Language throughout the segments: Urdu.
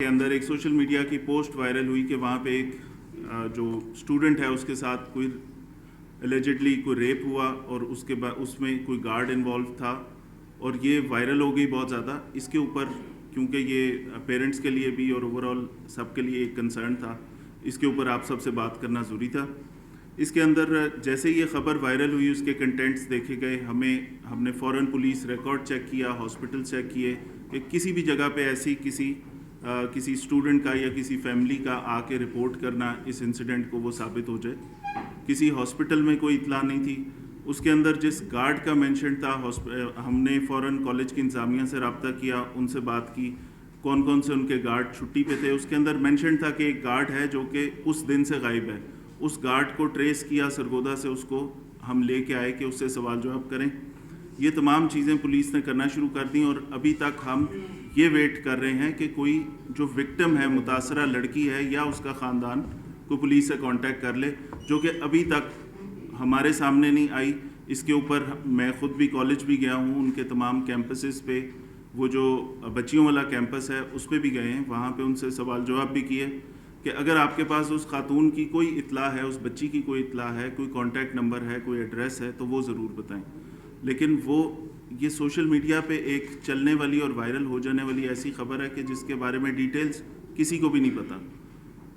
کے اندر ایک سوشل میڈیا کی پوسٹ وائرل ہوئی کہ وہاں پہ ایک جو اسٹوڈنٹ ہے اس کے ساتھ کوئی الیجڈلی کوئی ریپ ہوا اور اس کے بعد اس میں کوئی گارڈ انوالو تھا اور یہ وائرل ہو گئی بہت زیادہ. اس کے اوپر کیونکہ یہ پیرنٹس کے لیے بھی اور اوور آل سب کے لیے ایک کنسرن تھا, اس کے اوپر آپ سب سے بات کرنا ضروری تھا. اس کے اندر جیسے یہ خبر وائرل ہوئی اس کے کنٹینٹس دیکھے گئے, ہم نے فوراً پولیس ریکارڈ چیک کیا, ہاسپٹل چیک کیے کہ کسی بھی جگہ پہ ایسی کسی اسٹوڈنٹ کا یا کسی فیملی کا آ کے رپورٹ کرنا اس انسیڈنٹ کو وہ ثابت ہو جائے. کسی ہاسپٹل میں کوئی اطلاع نہیں تھی. اس کے اندر جس گارڈ کا مینشن تھا ہم نے فوراً کالج کی انتظامیہ سے رابطہ کیا, ان سے بات کی کون کون سے ان کے گارڈ چھٹی پہ تھے. اس کے اندر مینشن تھا کہ ایک گارڈ ہے جو کہ اس دن سے غائب ہے. اس گارڈ کو ٹریس کیا سرگودا سے, اس کو ہم لے کے آئے کہ اس سے سوال جواب کریں. یہ تمام چیزیں پولیس نے کرنا شروع کر دیں اور ابھی تک ہم یہ ویٹ کر رہے ہیں کہ کوئی جو وکٹم ہے, متاثرہ لڑکی ہے یا اس کا خاندان, کو پولیس سے کانٹیکٹ کر لے, جو کہ ابھی تک ہمارے سامنے نہیں آئی. اس کے اوپر میں خود بھی کالج بھی گیا ہوں, ان کے تمام کیمپسز پہ, وہ جو بچیوں والا کیمپس ہے اس پہ بھی گئے ہیں, وہاں پہ ان سے سوال جواب بھی کیے کہ اگر آپ کے پاس اس خاتون کی کوئی اطلاع ہے, اس بچی کی کوئی اطلاع ہے, کوئی کانٹیکٹ نمبر ہے, کوئی ایڈریس ہے تو وہ ضرور بتائیں. لیکن یہ سوشل میڈیا پہ ایک چلنے والی اور وائرل ہو جانے والی ایسی خبر ہے کہ جس کے بارے میں ڈیٹیلز کسی کو بھی نہیں پتہ.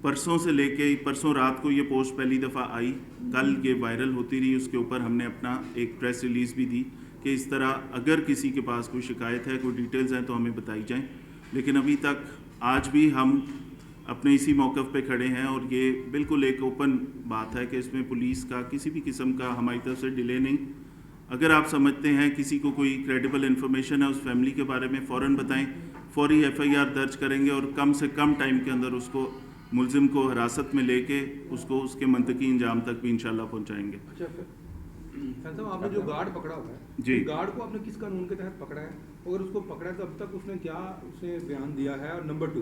پرسوں سے لے کے پرسوں رات کو یہ پوسٹ پہلی دفعہ آئی, کل یہ وائرل ہوتی رہی. اس کے اوپر ہم نے اپنا ایک پریس ریلیز بھی دی کہ اس طرح اگر کسی کے پاس کوئی شکایت ہے, کوئی ڈیٹیلز ہیں تو ہمیں بتائی جائیں. لیکن ابھی تک آج بھی ہم اپنے اسی موقف پہ کھڑے ہیں اور یہ بالکل ایک اوپن بات ہے کہ اس میں پولیس کا کسی بھی قسم کا ہماری طرف سے ڈیلے نہیں. اگر آپ سمجھتے ہیں کسی کو کوئی کریڈیبل انفارمیشن ہے اس فیملی کے بارے میں, فوراً بتائیں. فوری ایف آئی آر درج کریں گے اور کم سے کم ٹائم کے اندر اس کو ملزم کو حراست میں لے کے اس کو اس کے منطقی انجام تک بھی انشاءاللہ پہنچائیں گے. اچھا فیض صاحب, آپ نے جو گارڈ پکڑا ہوا ہے, جی, گارڈ کو آپ نے کس قانون کے تحت پکڑا ہے, اگر اس کو پکڑا ہے تو اب تک اس نے کیا بیان دیا ہے, اور نمبر 2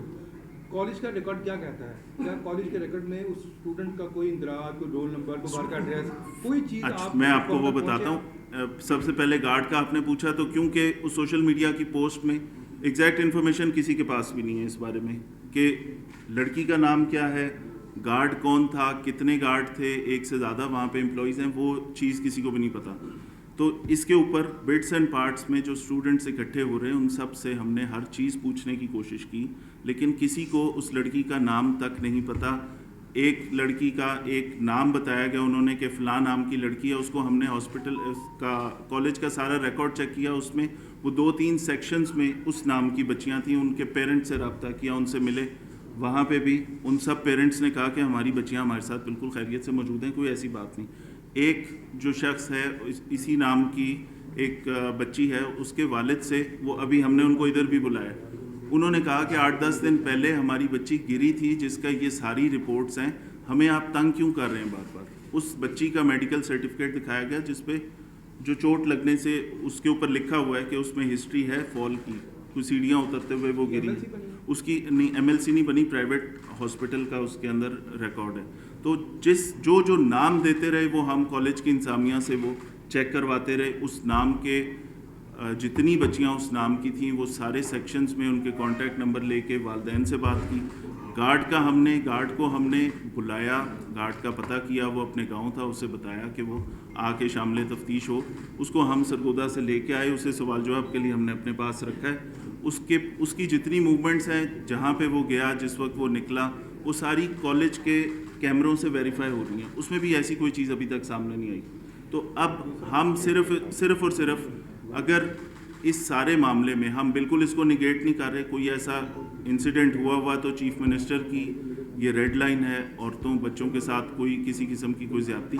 کالج کا ریکارڈ کیا کہتا ہے, کیا کالج کے ریکارڈ میں اس اسٹوڈنٹ کا کوئی اندراج, کوئی رول نمبر, کوئی گھر کا ایڈریس, کوئی چیز میں آپ کو وہ بتاتا ہوں. سب سے پہلے گارڈ کا آپ نے پوچھا تو کیونکہ اس سوشل میڈیا کی پوسٹ میں ایگزیکٹ انفارمیشن کسی کے پاس بھی نہیں ہے اس بارے میں کہ لڑکی کا نام کیا ہے, گارڈ کون تھا, کتنے گارڈ تھے, ایک سے زیادہ وہاں پہ امپلائیز ہیں, وہ چیز کسی کو بھی نہیں پتہ. تو اس کے اوپر بٹس اینڈ پارٹس میں جو اسٹوڈنٹس اکٹھے ہو رہے ہیں ان سب سے ہم نے ہر چیز پوچھنے کی کوشش کی, لیکن کسی کو اس لڑکی کا نام تک نہیں پتہ. ایک لڑکی کا ایک نام بتایا گیا انہوں نے کہ فلاں نام کی لڑکی ہے, اس کو ہم نے ہاسپٹل کا کالج کا سارا ریکارڈ چیک کیا, اس میں وہ 2-3 سیکشنز میں اس نام کی بچیاں تھیں. ان کے پیرنٹس سے رابطہ کیا, ان سے ملے, وہاں پہ بھی ان سب پیرنٹس نے کہا کہ ہماری بچیاں ہمارے ساتھ بالکل خیریت سے موجود ہیں, کوئی ایسی بات نہیں. ایک جو شخص ہے اسی نام کی ایک بچی ہے, اس کے والد سے وہ ابھی ہم نے ان کو ادھر بھی بلایا, انہوں نے کہا کہ 8-10 دن پہلے ہماری بچی گری تھی جس کا یہ ساری رپورٹس ہیں, ہمیں آپ تنگ کیوں کر رہے ہیں بار بار. اس بچی کا میڈیکل سرٹیفکیٹ دکھایا گیا جس پہ جو چوٹ لگنے سے اس کے اوپر لکھا ہوا ہے کہ اس میں ہسٹری ہے فال کی, کوئی سیڑھیاں اترتے ہوئے وہ گری. اس کی نہیں ایم ایل سی نہیں بنی, پرائیویٹ ہاسپٹل کا اس کے اندر ریکارڈ ہے. تو جو نام دیتے رہے وہ ہم کالج کی انتظامیہ سے وہ چیک کرواتے رہے. اس نام کے جتنی بچیاں اس نام کی تھیں وہ سارے سیکشنز میں ان کے کانٹیکٹ نمبر لے کے والدین سے بات کی. گارڈ کو ہم نے بلایا, گارڈ کا پتہ کیا, وہ اپنے گاؤں تھا, اسے بتایا کہ وہ آ کے شامل تفتیش ہو. اس کو ہم سرگودا سے لے کے آئے, اسے سوال جواب کے لیے ہم نے اپنے پاس رکھا ہے. اس کی جتنی موومنٹس ہیں, جہاں پہ وہ گیا, جس وقت وہ نکلا, وہ ساری کالج کے کیمروں سے ویریفائی ہو رہی ہیں. اس میں بھی ایسی کوئی چیز ابھی تک سامنے نہیں آئی. تو اب ہم صرف اور صرف اگر اس سارے معاملے میں ہم بالکل اس کو نگیٹ نہیں کر رہے, کوئی ایسا انسیڈنٹ ہوا تو چیف منسٹر کی یہ ریڈ لائن ہے, عورتوں بچوں کے ساتھ کوئی کسی قسم کی کوئی زیادتی,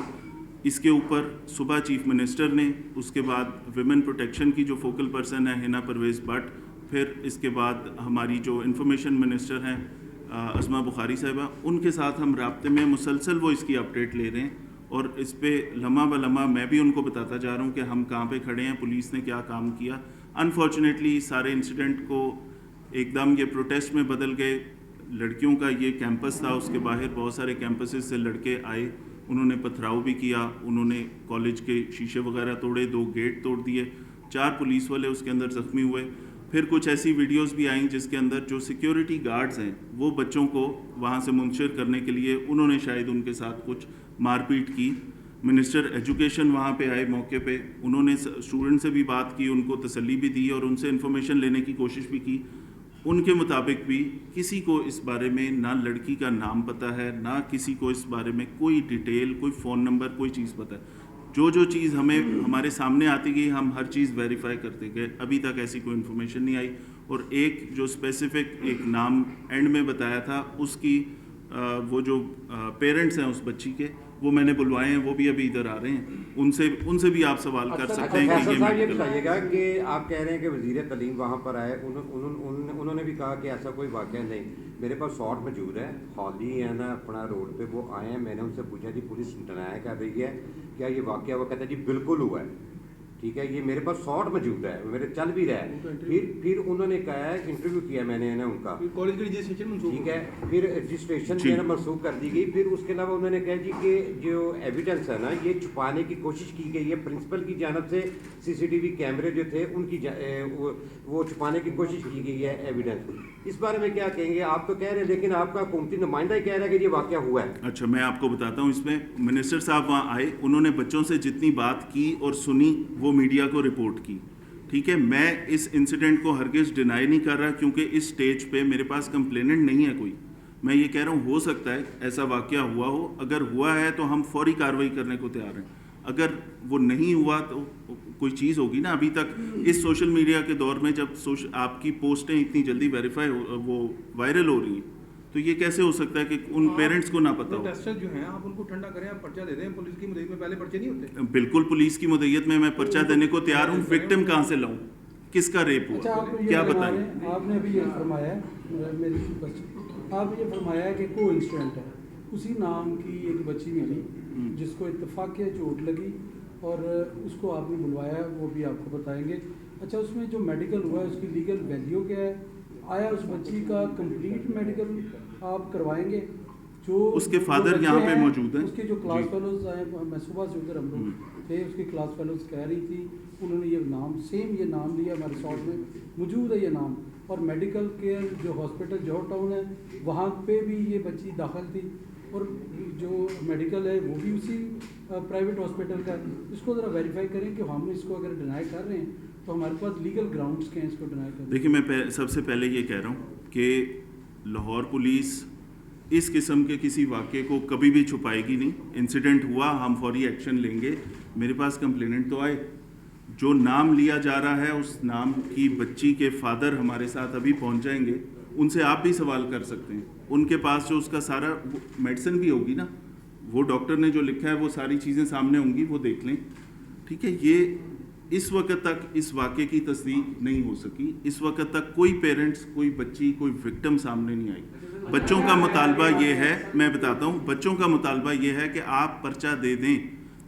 اس کے اوپر صبح چیف منسٹر نے, اس کے بعد ویمن پروٹیکشن کی جو فوکل پرسن ہے حنا پرویز بٹ, پھر اس کے بعد ہماری جو انفارمیشن منسٹر ہیں اسما بخاری صاحبہ, ان کے ساتھ ہم رابطے میں مسلسل وہ اس کی اپڈیٹ لے رہے ہیں. اور اس پہ لمحہ بہ لمحہ میں بھی ان کو بتاتا جا رہا ہوں کہ ہم کہاں پہ کھڑے ہیں, پولیس نے کیا کام کیا. انفارچونیٹلی سارے انسیڈنٹ کو ایک دم یہ پروٹیسٹ میں بدل گئے. لڑکیوں کا یہ کیمپس تھا, اس کے باہر بہت سارے کیمپسز سے لڑکے آئے, انہوں نے پتھراؤ بھی کیا, انہوں نے کالج کے شیشے وغیرہ توڑے, 2 گیٹ توڑ دیے, 4 پولیس والے اس کے اندر زخمی ہوئے. پھر کچھ ایسی ویڈیوز بھی آئیں جس کے اندر جو سیکیورٹی گارڈز ہیں وہ بچوں کو وہاں سے منشر کرنے کے لیے انہوں نے شاید ان کے ساتھ کچھ مار پیٹ کی. منسٹر ایجوکیشن وہاں پہ آئے موقع پہ, انہوں نے اسٹوڈنٹ سے بھی بات کی, ان کو تسلی بھی دی اور ان سے انفارمیشن لینے کی کوشش بھی کی. ان کے مطابق بھی کسی کو اس بارے میں نہ لڑکی کا نام پتہ ہے, نہ کسی کو اس بارے میں کوئی ڈیٹیل, کوئی فون نمبر, کوئی چیز پتہ ہے. جو چیز ہمارے سامنے آتی گئی ہم ہر چیز ویریفائی کرتے گئے, ابھی تک ایسی کوئی انفارمیشن نہیں آئی. اور ایک جو اسپیسیفک ایک نام اینڈ میں بتایا تھا, اس کی وہ جو پیرنٹس ہیں اس بچی کے, وہ میں نے بلوائے ہیں, وہ بھی ابھی ادھر آ رہے ہیں, ان سے بھی آپ سوال کر سکتے ہیں کہ یہ بتائیے گا کہ آپ کہہ رہے ہیں کہ وزیر تعلیم وہاں پر آئے, انہوں نے بھی کہا کہ ایسا کوئی واقعہ نہیں. میرے پاس شاٹ موجود ہے, خالی ہے نا اپنا روڈ پہ, وہ آئے ہیں, میں نے ان سے پوچھا جی پولیس ڈینائی کر رہی ہے کیا یہ واقعہ, وہ کہتا ہے جی بالکل ہوا ہے, ٹھیک ہے, یہ میرے پاس شاٹ موجود ہے, میرے چل بھی رہا ہے. پھر انہوں نے کہا ہے انٹرویو کیا میں نے نا ان کا, کالج کی رجسٹریشن منسوخ, ٹھیک ہے, پھر رجسٹریشن جو ہے نا منسوخ کر دی گئی. پھر اس کے علاوہ انہوں نے کہا جی کہ جو ایویڈنس ہے نا یہ چھپانے کی کوشش کی گئی ہے پرنسپل کی جانب سے, سی سی ٹی وی کیمرے جو تھے ان کی وہ چھپانے کی کوشش کی گئی ہے ایویڈنس. اس بارے میں کیا کہیں گے؟ آپ تو کہہ رہے ہیں لیکن آپ کا حکومتی نمائندہ ہی کہہ رہا ہے کہ یہ واقعہ ہوا ہے. اچھا, میں آپ کو بتاتا ہوں, اس میں منسٹر صاحب وہاں آئے, انہوں نے بچوں سے جتنی بات کی اور سنی وہ میڈیا کو رپورٹ کی, ٹھیک ہے. میں اس انسیڈنٹ کو ہرگز ڈینائی نہیں کر رہا کیونکہ اس سٹیج پہ میرے پاس کمپلیننٹ نہیں ہے کوئی. میں یہ کہہ رہا ہوں ہو سکتا ہے ایسا واقعہ ہوا ہو, اگر ہوا ہے تو ہم فوری کارروائی کرنے کو تیار ہیں. اگر وہ نہیں ہوا تو کوئی چیز ہوگی نا. ابھی تک اس سوشل میڈیا کے دور میں جب آپ کی پوسٹیں اتنی جلدی ویریفائی وہ وائرل ہو رہی ہیں تو یہ کیسے ہو سکتا ہے کہ ان پیرنٹس کو نہ پتہ ہو. ٹیسٹر جو ہیں آپ ان کو ٹھنڈا کریں, آپ پرچہ دے دیں, پولیس کی مدد میں پہلے پرچے نہیں ہوتے. بالکل پلیس کی مدعیت میں پرچہ دینے کو تیار ہوں. وکٹم کہاں سے لاؤں, کس کا ریپ ہوا, کیا بتائیں. آپ نے ابھی یہ فرمایا ہے, آپ نے یہ فرمایا ہے کہ کو انسیڈنٹ ہے, اسی نام کی ایک بچی ملی جس کو اتفاق چوٹ لگی اور اس کو آپ نے بلوایا ہے, وہ بھی آپ کو بتائیں گے. اچھا, اس میں جو میڈیکل ہوا ہے اس کی لیگل ویلیو کیا ہے, آیا اس بچی کا کمپلیٹ میڈیکل آپ کروائیں گے؟ جو اس کے فادر یہاں پہ موجود ہیں, اس کے جو کلاس فیلوز آئے, میں صبح سے ادھر ہم لوگ تھے, اس کی کلاس فیلوز کہہ رہی تھی انہوں نے یہ نام سیم یہ نام لیا, ہمارے ریسورٹ میں موجود ہے یہ نام. اور میڈیکل کیئر جو ہاسپٹل جوہر ٹاؤن ہے وہاں پہ بھی یہ بچی داخل تھی, اور جو میڈیکل ہے وہ بھی اسی پرائیویٹ ہاسپٹل کا ہے. اس کو ذرا ویریفائی کریں کہ ہم اس کو اگر ڈینائی کر رہے ہیں تو ہمارے پاس لیگل گراؤنڈس کے ہیں اس کو ڈینائی کرنے. دیکھیے, میں سب سے پہلے یہ کہہ رہا ہوں کہ لاہور پولیس اس قسم کے کسی واقعے کو کبھی بھی چھپائے گی نہیں. انسیڈنٹ ہوا ہم فوری ایکشن لیں گے. میرے پاس کمپلیننٹ تو آئے, جو نام لیا جا رہا ہے اس نام کی بچی کے فادر ہمارے ساتھ ابھی پہنچ جائیں گے, ان سے آپ بھی سوال کر سکتے ہیں. ان کے پاس جو اس کا سارا میڈیسن بھی ہوگی نا, وہ ڈاکٹر نے جو لکھا ہے وہ ساری چیزیں سامنے ہوں گی, وہ دیکھ لیں, ٹھیک ہے. یہ اس وقت تک اس واقعے کی تصدیق نہیں ہو سکی. اس وقت تک کوئی پیرنٹس, کوئی بچی, کوئی وکٹم سامنے نہیں آئی. بچوں کا مطالبہ یہ ہے, میں بتاتا ہوں, بچوں کا مطالبہ یہ ہے کہ آپ پرچہ دے دیں.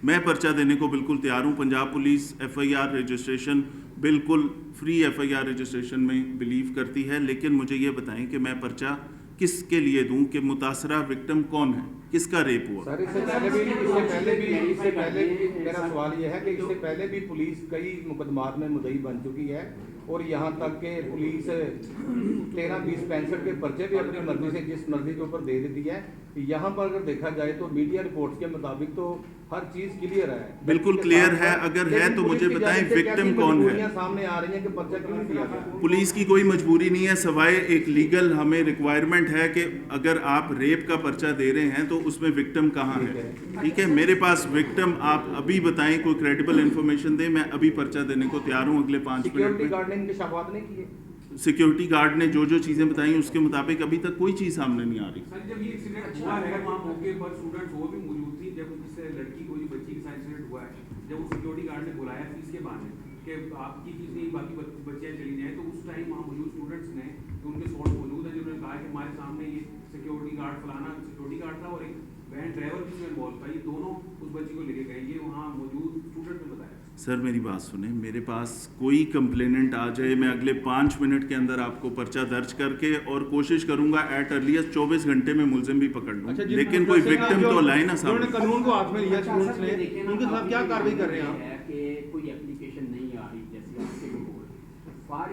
میں پرچہ دینے کو بالکل تیار ہوں. Punjab police F I R registration بالکل free F I R registration میں بلیو کرتی ہے, لیکن مجھے یہ بتائیں کہ میں پرچہ کس کے لیے دوں, کہ متاثرہ وکٹم کون ہے, کس کا ریپ ہوا. سر, اس سے پہلے میرا سوال یہ ہے کہ اس سے پہلے بھی پولیس کئی مقدمات میں مدعی بن چکی ہے, اور یہاں تک کہ پولیس 13-20-65 کے پرچے بھی اپنی مرضی سے جس مرضی کے اوپر دے دیتی ہے. یہاں پر اگر دیکھا جائے تو میڈیا رپورٹس کے مطابق تو ہر چیز کلیئر ہے, بالکل کلیئر ہے. اگر ہے تو مجھے بتائیں وکٹم کون ہے. سامنے آ رہی ہیں کہ پرچہ کیوں نہیں دیا گیا. پولیس کی کوئی مجبوری نہیں ہے, سوائے ایک لیگل ہمیں ریکوائرمنٹ ہے کہ اگر آپ ریپ کا پرچہ دے رہے ہیں تو اس میں وکٹم کہاں ہے, ٹھیک ہے. میرے پاس وکٹم آپ ابھی بتائیں, کوئی کریڈیبل انفارمیشن دیں, میں ابھی پرچہ دینے کو تیار ہوں اگلے 5 منٹ سیکیورٹی میں. گارڈ نے انکشافات نہیں کیے. سیکیورٹی گارڈ نے جو چیزیں بتائیں اس کے مطابق ابھی تک کوئی چیز سامنے نہیں آ رہی. سر, جب یہ ایکسیڈنٹ ہوا ہے وہاں موقع پر اسٹوڈنٹ وہ بھی موجود تھی جب اس سے لڑکی کو بچی کے ساتھ ایکسیڈنٹ ہوا ہے, جب وہ سیکیورٹی گارڈ نے بلایا فیس کے بہانے کہ آپ کی فیس نہیں, باقی بچیاں چلی جائیں, تو اس ٹائم وہاں موجود اسٹوڈنٹس نے ان کے ساتھ موجود ہیں جنہوں نے کہا کہ ہمارے سامنے یہ سیکیورٹی گارڈ فلانا سیکیورٹی گارڈ تھا اور ایک وین ڈرائیور بھی اس میں انوالو تھا, یہ دونوں اس بچی کو لے کے گئے. یہ وہاں موجود اسٹوڈنٹ نے بتایا. سر میری بات سنیں, میرے پاس کوئی کمپلیننٹ آ جائے, میں اگلے 5 منٹ کے اندر آپ کو پرچہ درج کر کے اور کوشش کروں گا ایٹ ارلیسٹ 24 گھنٹے میں ملزم بھی پکڑ لوں, لیکن کوئی وکٹم تو لائے نا سامنے. قانون کو ہاتھ میں لیا اسٹوڈنٹس نے, ان کے خلاف کیا کارروائی کر رہے ہیں آپ؟ کہ کوئی اپلیکیشن نہیں آ رہی جیسے آپ کے فار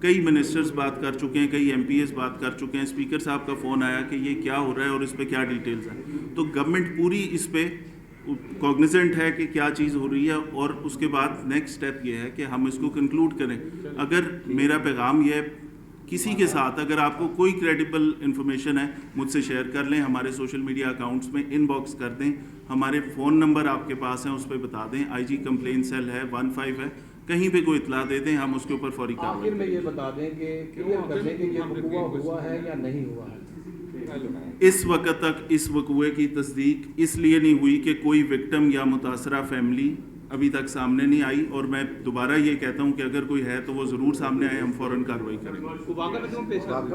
کئی منسٹرز بات کر چکے ہیں, کئی MPs بات کر چکے ہیں, اسپیکر صاحب کا فون آیا کہ یہ کیا ہو رہا ہے اور اس پہ کیا ڈیٹیلز ہیں. تو گورنمنٹ پوری اس پہ کوگنیزنٹ ہے کہ کیا چیز ہو رہی ہے, اور اس کے بعد نیکسٹ اسٹیپ یہ ہے کہ ہم اس کو کنکلوڈ کریں. اگر میرا پیغام یہ ہے, کسی کے ساتھ اگر آپ کو کوئی کریڈیبل انفارمیشن ہے مجھ سے شیئر کر لیں, ہمارے سوشل میڈیا اکاؤنٹس میں ان باکس کر دیں, ہمارے فون نمبر آپ کے پاس ہیں اس پہ بتا دیں, IG کمپلین سیل ہے 15 ہے, کہیں پہ کوئی اطلاع دے دیں, ہم اس کے اوپر فوری کارروائی آخر میں یہ بتا دیں کہ کلیئر کر دیں کہ یہ وقوع ہوا ہے یا نہیں ہوا ہے. اس وقت تک اس وقوعے کی تصدیق اس لیے نہیں ہوئی کہ کوئی وکٹم یا متاثرہ فیملی ابھی تک سامنے نہیں آئی, اور میں دوبارہ یہ کہتا ہوں کہ اگر کوئی ہے تو وہ ضرور سامنے آئے, ہم فوراً کارروائی کریں گے. واقعہ میں پیش کر